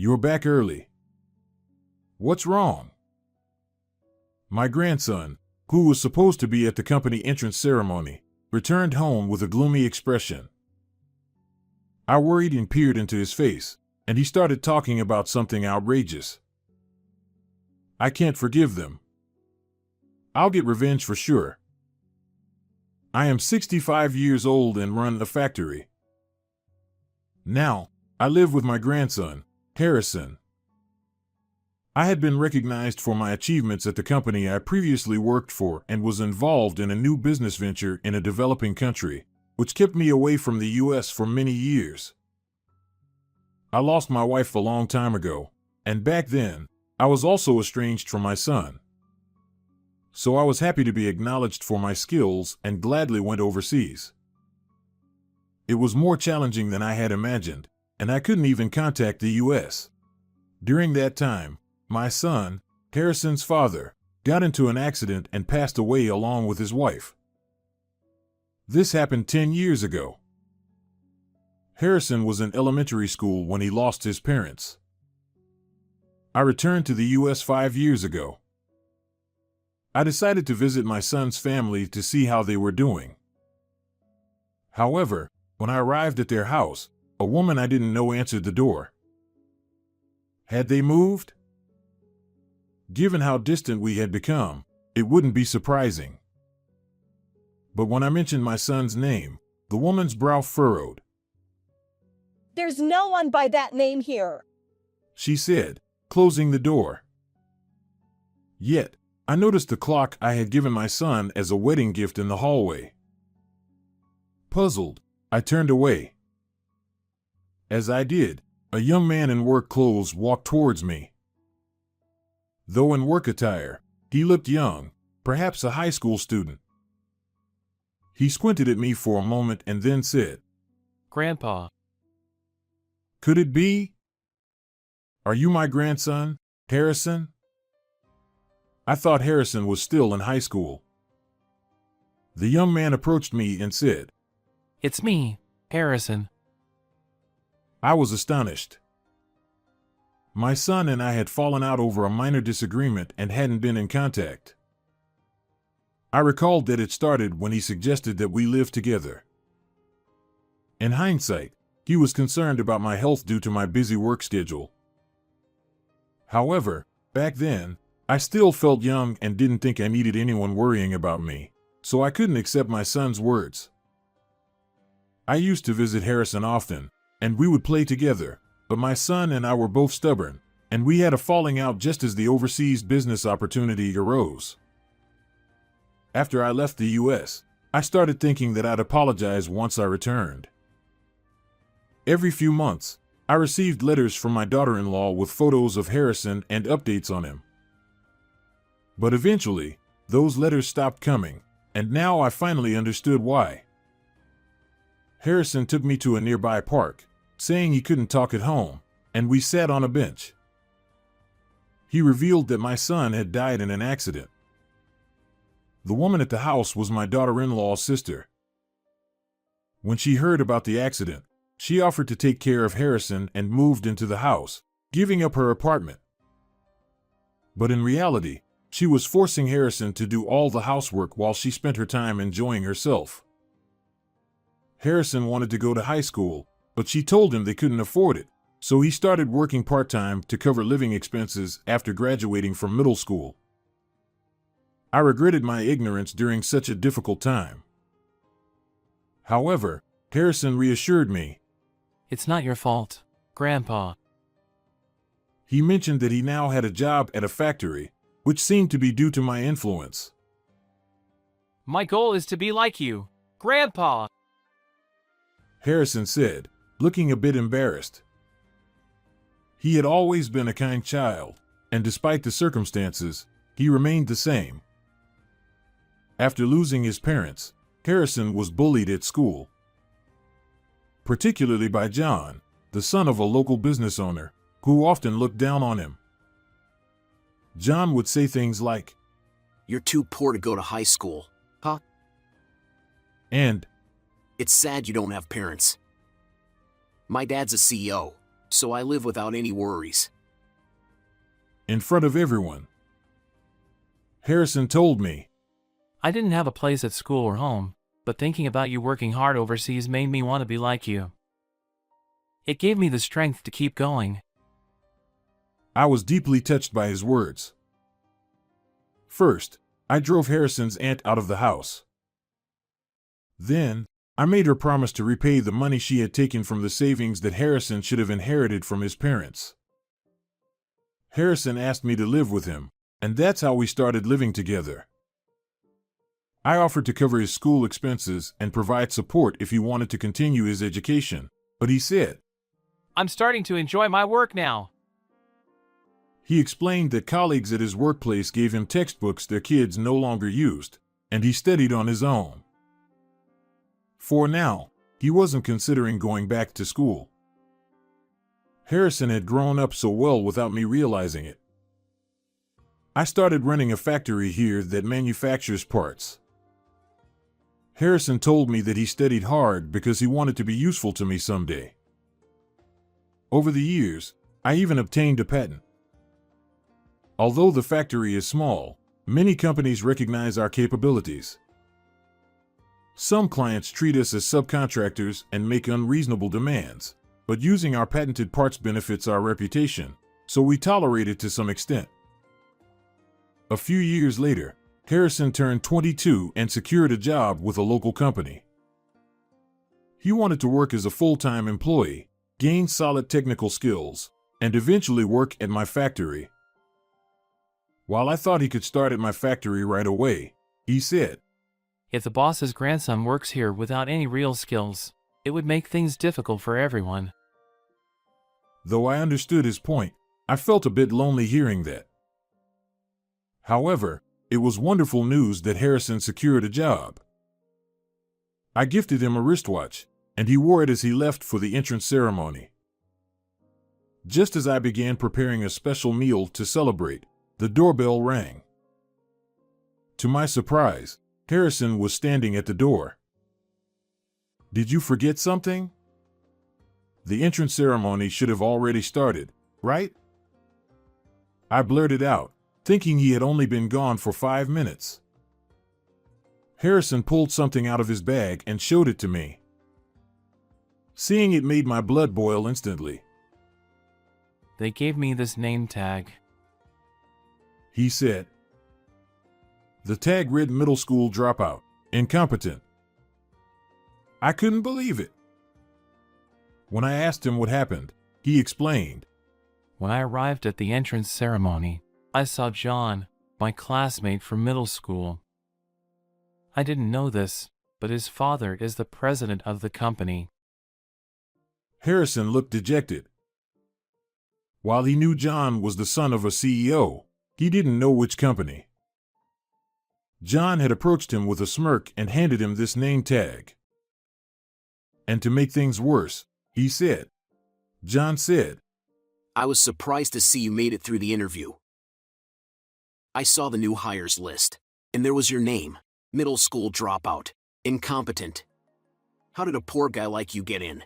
You're back early. What's wrong? My grandson, who was supposed to be at the company entrance ceremony, returned home with a gloomy expression. I worried and peered into his face, and he started talking about something outrageous. I can't forgive them. I'll get revenge for sure. I am 65 years old and run a factory. Now, I live with my grandson, Harrison. I had been recognized for my achievements at the company I previously worked for and was involved in a new business venture in a developing country, which kept me away from the U.S. for many years. I lost my wife a long time ago, and back then, I was also estranged from my son. So I was happy to be acknowledged for my skills and gladly went overseas. It was more challenging than I had imagined, and I couldn't even contact the U.S. During that time, my son, Harrison's father, got into an accident and passed away along with his wife. This happened 10 years ago. Harrison was in elementary school when he lost his parents. I returned to the U.S. 5 years ago. I decided to visit my son's family to see how they were doing. However, when I arrived at their house, a woman I didn't know answered the door. Had they moved? Given how distant we had become, it wouldn't be surprising. But when I mentioned my son's name, the woman's brow furrowed. There's no one by that name here, she said, closing the door. Yet, I noticed the clock I had given my son as a wedding gift in the hallway. Puzzled, I turned away. As I did, a young man in work clothes walked towards me. Though in work attire, he looked young, perhaps a high school student. He squinted at me for a moment and then said, "Grandpa." "Could it be? Are you my grandson, Harrison?" I thought Harrison was still in high school. The young man approached me and said, "It's me, Harrison." I was astonished. My son and I had fallen out over a minor disagreement and hadn't been in contact. I recalled that it started when he suggested that we live together. In hindsight, he was concerned about my health due to my busy work schedule. However, back then, I still felt young and didn't think I needed anyone worrying about me, so I couldn't accept my son's words. I used to visit Harrison often, and we would play together, but my son and I were both stubborn, and we had a falling out just as the overseas business opportunity arose. After I left the U.S., I started thinking that I'd apologize once I returned. Every few months, I received letters from my daughter-in-law with photos of Harrison and updates on him. But eventually, those letters stopped coming, and now I finally understood why. Harrison took me to a nearby park, saying he couldn't talk at home, and we sat on a bench. He revealed that my son had died in an accident. The woman at the house was my daughter-in-law's sister. When she heard about the accident, she offered to take care of Harrison and moved into the house, giving up her apartment. But in reality, she was forcing Harrison to do all the housework while she spent her time enjoying herself. Harrison wanted to go to high school, but she told him they couldn't afford it, so he started working part-time to cover living expenses after graduating from middle school. I regretted my ignorance during such a difficult time. However, Harrison reassured me. "It's not your fault, Grandpa." He mentioned that he now had a job at a factory, which seemed to be due to my influence. "My goal is to be like you, Grandpa." Harrison said, looking a bit embarrassed. He had always been a kind child, and despite the circumstances, he remained the same. After losing his parents, Harrison was bullied at school, particularly by John, the son of a local business owner, who often looked down on him. John would say things like, "You're too poor to go to high school, huh? And, It's sad you don't have parents. My dad's a CEO. so I live without any worries. In front of everyone. Harrison told me. I didn't have a place at school or home, but thinking about you working hard overseas made me want to be like you. It gave me the strength to keep going. I was deeply touched by his words. First, I drove Harrison's aunt out of the house. Then, I made her promise to repay the money she had taken from the savings that Harrison should have inherited from his parents. Harrison asked me to live with him, and that's how we started living together. I offered to cover his school expenses and provide support if he wanted to continue his education, but he said, I'm starting to enjoy my work now. He explained that colleagues at his workplace gave him textbooks their kids no longer used, and he studied on his own. For now, he wasn't considering going back to school. Harrison had grown up so well without me realizing it. I started running a factory here that manufactures parts. Harrison told me that he studied hard because he wanted to be useful to me someday. Over the years, I even obtained a patent. Although the factory is small, many companies recognize our capabilities. Some clients treat us as subcontractors and make unreasonable demands, but using our patented parts benefits our reputation, so we tolerate it to some extent. A few years later, Harrison turned 22 and secured a job with a local company. He wanted to work as a full-time employee, gain solid technical skills, and eventually work at my factory. While I thought he could start at my factory right away, he said, If the boss's grandson works here without any real skills, it would make things difficult for everyone. Though I understood his point, I felt a bit lonely hearing that. However, it was wonderful news that Harrison secured a job. I gifted him a wristwatch, and he wore it as he left for the entrance ceremony. Just as I began preparing a special meal to celebrate, the doorbell rang. To my surprise, Harrison was standing at the door. Did you forget something? The entrance ceremony should have already started, right? I blurted out, thinking he had only been gone for 5 minutes. Harrison pulled something out of his bag and showed it to me. Seeing it made my blood boil instantly. They gave me this name tag. He said. The tag read middle school dropout, incompetent. I couldn't believe it. When I asked him what happened, he explained. When I arrived at the entrance ceremony, I saw John, my classmate from middle school. I didn't know this, but his father is the president of the company. Harrison looked dejected. While he knew John was the son of a CEO, he didn't know which company. John had approached him with a smirk and handed him this name tag. And to make things worse, he said, John said, I was surprised to see you made it through the interview. I saw the new hires list, and there was your name, middle school dropout, incompetent. How did a poor guy like you get in?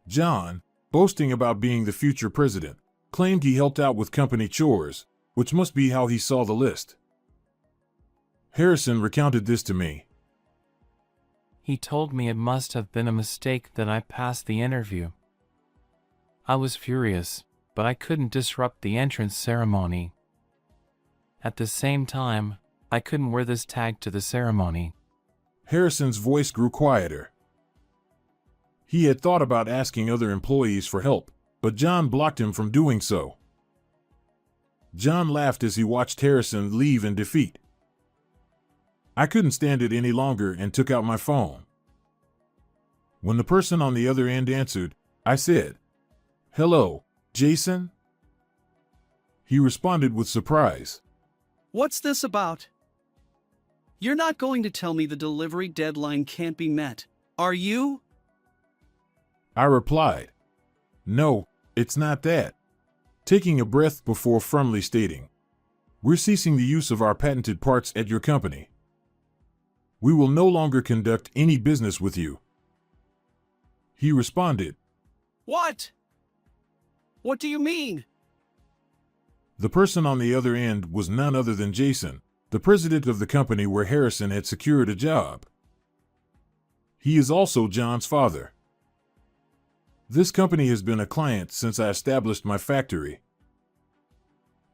John, boasting about being the future president, claimed he helped out with company chores, which must be how he saw the list. Harrison recounted this to me. He told me it must have been a mistake that I passed the interview. I was furious, but I couldn't disrupt the entrance ceremony. At the same time, I couldn't wear this tag to the ceremony. Harrison's voice grew quieter. He had thought about asking other employees for help, but John blocked him from doing so. John laughed as he watched Harrison leave in defeat. I couldn't stand it any longer and took out my phone. When the person on the other end answered, I said, Hello, Jason? He responded with surprise. What's this about? You're not going to tell me the delivery deadline can't be met, are you? I replied, No, it's not that. Taking a breath before firmly stating, We're ceasing the use of our patented parts at your company. We will no longer conduct any business with you. He responded, What? What do you mean? The person on the other end was none other than Jason, the president of the company where Harrison had secured a job. He is also John's father. This company has been a client since I established my factory.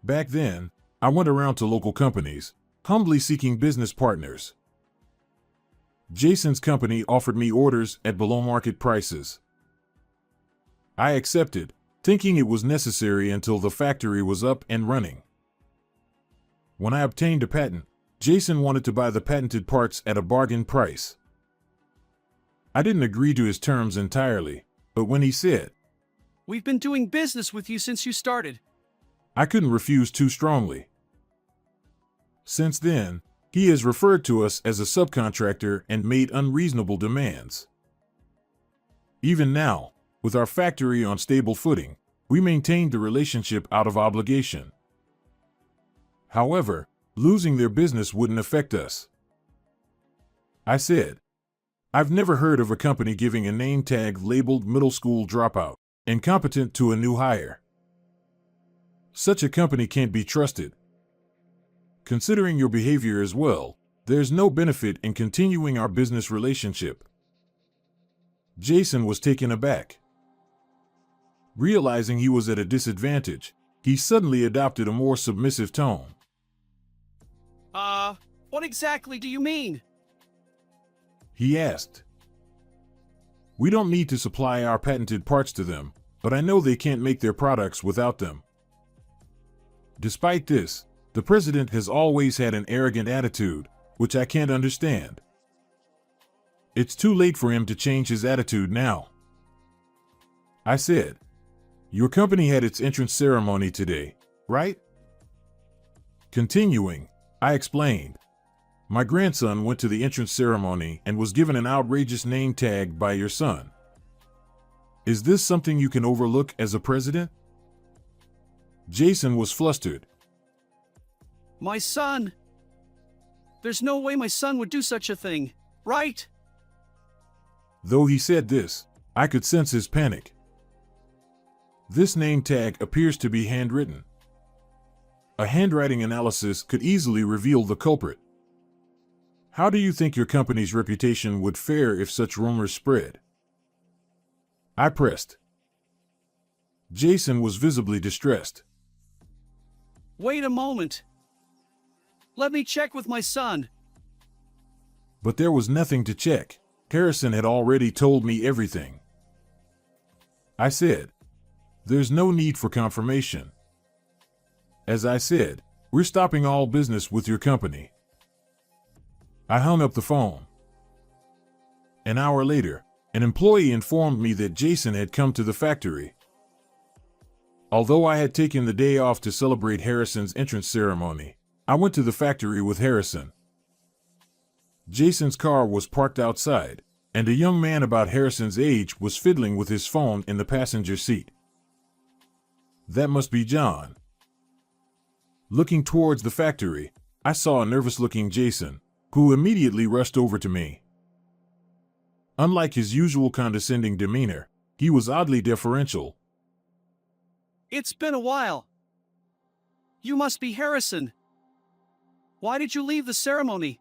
Back then, I went around to local companies, humbly seeking business partners. Jason's company offered me orders at below market prices. I accepted, thinking it was necessary until the factory was up and running. When I obtained a patent, Jason wanted to buy the patented parts at a bargain price. I didn't agree to his terms entirely, but when he said, "We've been doing business with you since you started," I couldn't refuse too strongly. Since then, he has referred to us as a subcontractor and made unreasonable demands. Even now, with our factory on stable footing, we maintained the relationship out of obligation. However, losing their business wouldn't affect us. I said, I've never heard of a company giving a name tag labeled middle school dropout, incompetent to a new hire. Such a company can't be trusted. Considering your behavior as well, there's no benefit in continuing our business relationship. Jason was taken aback. Realizing he was at a disadvantage, he suddenly adopted a more submissive tone. What exactly do you mean? He asked. We don't need to supply our patented parts to them, but I know they can't make their products without them. Despite this, the president has always had an arrogant attitude, which I can't understand. It's too late for him to change his attitude now. I said, your company had its entrance ceremony today, right? Continuing, I explained. My grandson went to the entrance ceremony and was given an outrageous name tag by your son. Is this something you can overlook as a president? Jason was flustered. My son? There's no way my son would do such a thing, right? Though he said this, I could sense his panic. This name tag appears to be handwritten. A handwriting analysis could easily reveal the culprit. How do you think your company's reputation would fare if such rumors spread? I pressed. Jason was visibly distressed. Wait a moment. Let me check with my son. But there was nothing to check. Harrison had already told me everything. I said, there's no need for confirmation. As I said, we're stopping all business with your company. I hung up the phone. An hour later, an employee informed me that Jason had come to the factory. Although I had taken the day off to celebrate Harrison's entrance ceremony, I went to the factory with Harrison. Jason's car was parked outside, and a young man about Harrison's age was fiddling with his phone in the passenger seat. That must be John. Looking towards the factory, I saw a nervous-looking Jason, who immediately rushed over to me. Unlike his usual condescending demeanor, he was oddly deferential. It's been a while. You must be Harrison. Why did you leave the ceremony?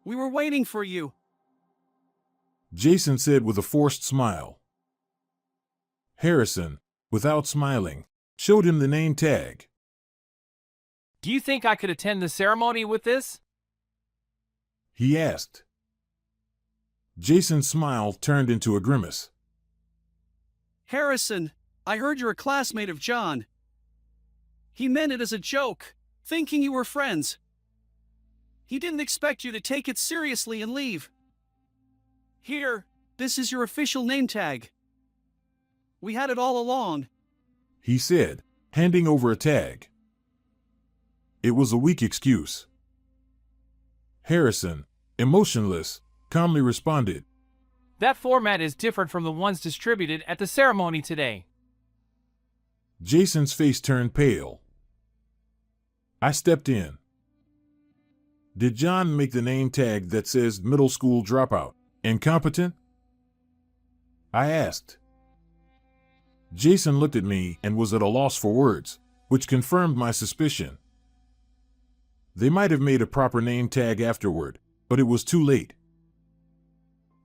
We were waiting for you. Jason said with a forced smile. Harrison, without smiling, showed him the name tag. Do you think I could attend the ceremony with this? He asked. Jason's smile turned into a grimace. Harrison, I heard you're a classmate of John. He meant it as a joke, thinking you were friends. He didn't expect you to take it seriously and leave. Here, this is your official name tag. We had it all along, He said, handing over a tag. It was a weak excuse. Harrison, emotionless, calmly responded. That format is different from the ones distributed at the ceremony today. Jason's face turned pale. I stepped in. Did John make the name tag that says middle school dropout, incompetent? I asked. Jason looked at me and was at a loss for words, which confirmed my suspicion. They might have made a proper name tag afterward, but it was too late.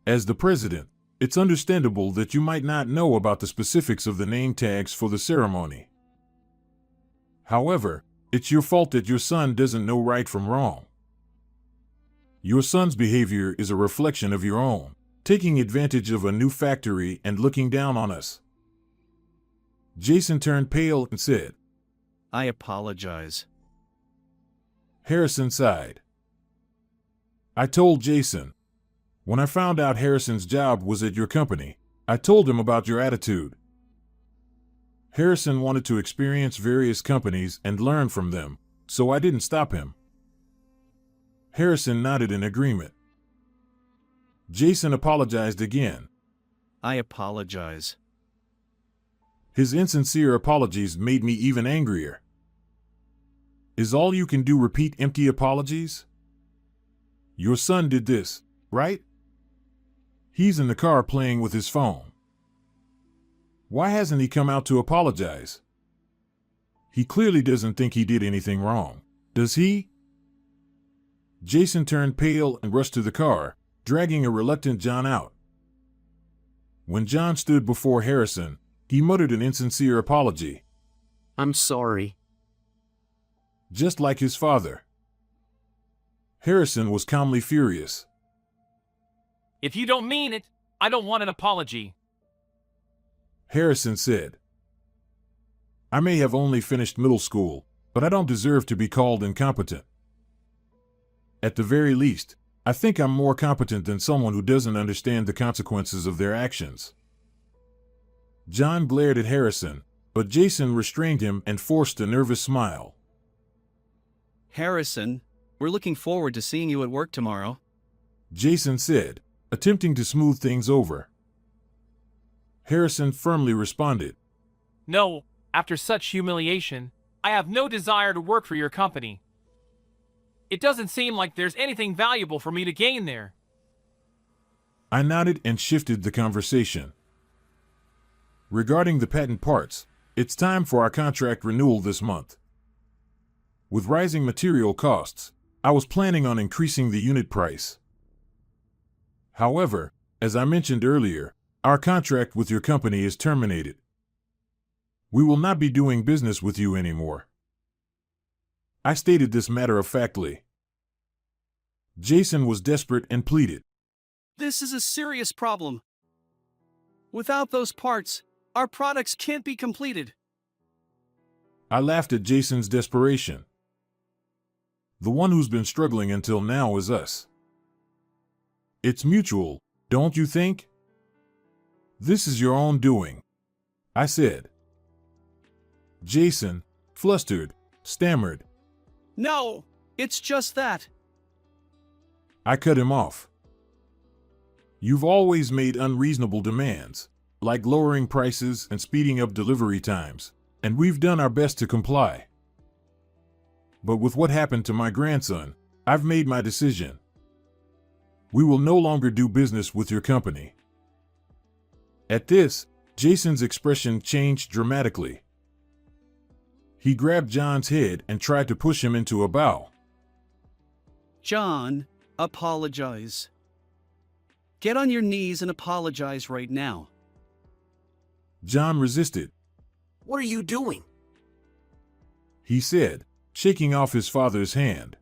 As the president, it's understandable that you might not know about the specifics of the name tags for the ceremony. However, it's your fault that your son doesn't know right from wrong. Your son's behavior is a reflection of your own, taking advantage of a new factory and looking down on us. Jason turned pale and said, I apologize. Harrison sighed. I told Jason. When I found out Harrison's job was at your company, I told him about your attitude. Harrison wanted to experience various companies and learn from them, so I didn't stop him. Harrison nodded in agreement. Jason apologized again. I apologize. His insincere apologies made me even angrier. Is all you can do repeat empty apologies? Your son did this, right? He's in the car playing with his phone. Why hasn't he come out to apologize? He clearly doesn't think he did anything wrong, does he? Jason turned pale and rushed to the car, dragging a reluctant John out. When John stood before Harrison, he muttered an insincere apology. I'm sorry. Just like his father. Harrison was calmly furious. If you don't mean it, I don't want an apology. Harrison said, I may have only finished middle school, but I don't deserve to be called incompetent. At the very least, I think I'm more competent than someone who doesn't understand the consequences of their actions. John glared at Harrison, but Jason restrained him and forced a nervous smile. Harrison, we're looking forward to seeing you at work tomorrow. Jason said, attempting to smooth things over. Harrison firmly responded, No, after such humiliation, I have no desire to work for your company. It doesn't seem like there's anything valuable for me to gain there. I nodded and shifted the conversation. Regarding the patent parts, it's time for our contract renewal this month. With rising material costs, I was planning on increasing the unit price. However, as I mentioned earlier, our contract with your company is terminated. We will not be doing business with you anymore. I stated this matter-of-factly. Jason was desperate and pleaded. This is a serious problem. Without those parts, our products can't be completed. I laughed at Jason's desperation. The one who's been struggling until now is us. It's mutual, don't you think? This is your own doing, I said. Jason, flustered, stammered. No, it's just that. I cut him off. You've always made unreasonable demands, like lowering prices and speeding up delivery times, and we've done our best to comply. But with what happened to my grandson, I've made my decision. We will no longer do business with your company. At this, Jason's expression changed dramatically. He grabbed John's head and tried to push him into a bow. John, apologize. Get on your knees and apologize right now. John resisted. What are you doing? He said, shaking off his father's hand.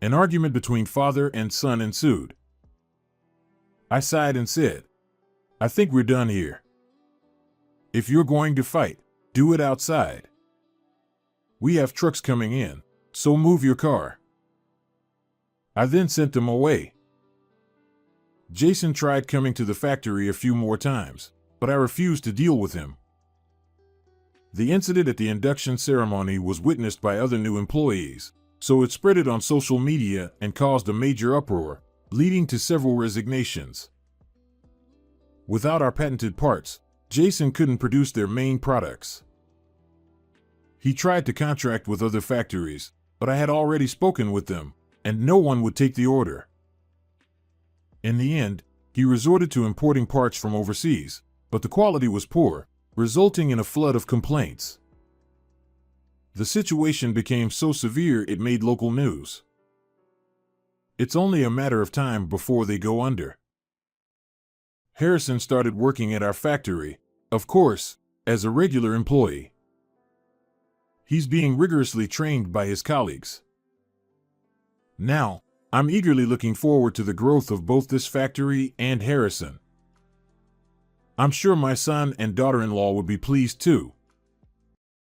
An argument between father and son ensued. I sighed and said, I think we're done here. If you're going to fight, do it outside. We have trucks coming in, so move your car. I then sent them away. Jason tried coming to the factory a few more times, but I refused to deal with him. The incident at the induction ceremony was witnessed by other new employees, so it spread it on social media and caused a major uproar, leading to several resignations. Without our patented parts, Jason couldn't produce their main products. He tried to contract with other factories, but I had already spoken with them, and no one would take the order. In the end, he resorted to importing parts from overseas, but the quality was poor, resulting in a flood of complaints. The situation became so severe it made local news. It's only a matter of time before they go under. Harrison started working at our factory, of course, as a regular employee. He's being rigorously trained by his colleagues. Now, I'm eagerly looking forward to the growth of both this factory and Harrison. I'm sure my son and daughter-in-law would be pleased too.